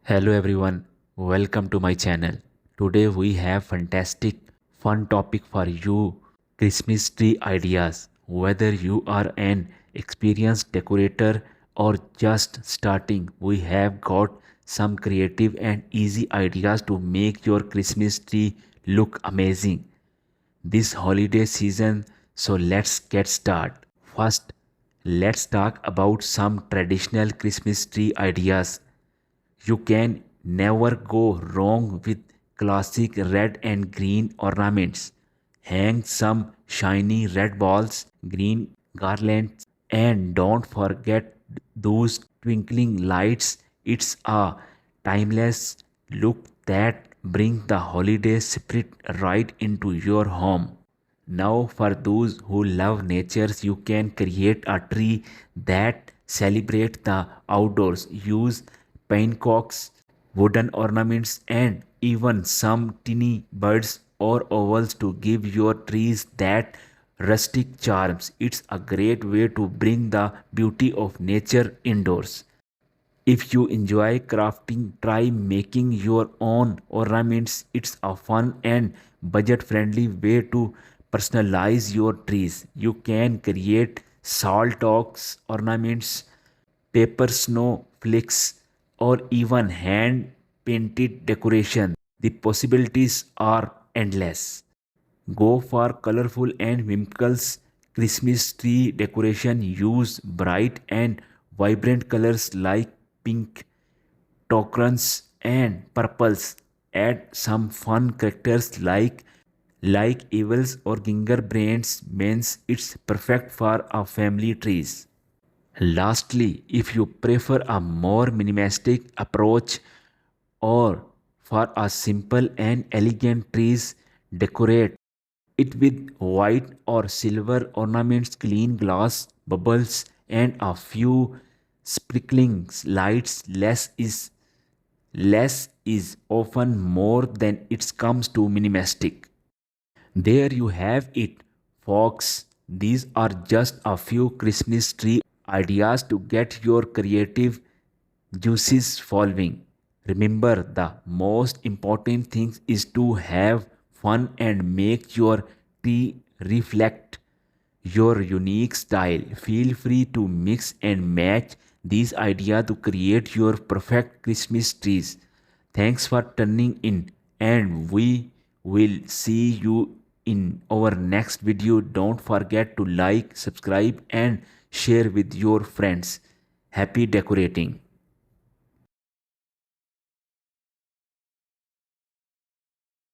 Hello everyone, welcome to my channel. Today we have fantastic fun topic for you, Christmas tree ideas. Whether you are an experienced decorator or just starting, we have got some creative and easy ideas to make your Christmas tree look amazing this holiday season. So let's get started. First, let's talk about some traditional Christmas tree ideas. You can never go wrong with classic red and green ornaments. Hang some shiny red balls, green garlands, and don't forget those twinkling lights. It's a timeless look that brings the holiday spirit right into your home. Now, for those who love nature, you can create a tree that celebrates the outdoors. Use pinecocks, wooden ornaments, and even some tiny birds or ovals to give your trees that rustic charms. It's a great way to bring the beauty of nature indoors. If you enjoy crafting, try making your own ornaments. It's a fun and budget friendly way to personalize your trees. You can create salt ox ornaments, paper snowflakes, or even hand painted decoration. The possibilities are endless. Go for colorful and whimsical Christmas tree decoration. Use bright and vibrant colors like pink, turquoise, and purples. Add some fun characters like evils or gingerbreads. Means it's perfect for a family trees. Lastly, if you prefer a more minimalistic approach or for a simple and elegant trees, decorate it with white or silver ornaments, clean glass, bubbles, and a few sprinklings. Lights. Less is often more than it comes to minimalistic. There you have it, folks. These are just a few Christmas tree ideas to get your creative juices flowing. Remember, the most important thing is to have fun and make your tree reflect your unique style. Feel free to mix and match these ideas to create your perfect Christmas trees. Thanks for tuning in, and we will see you in our next video. Don't forget to like, subscribe, and share with your friends. Happy decorating!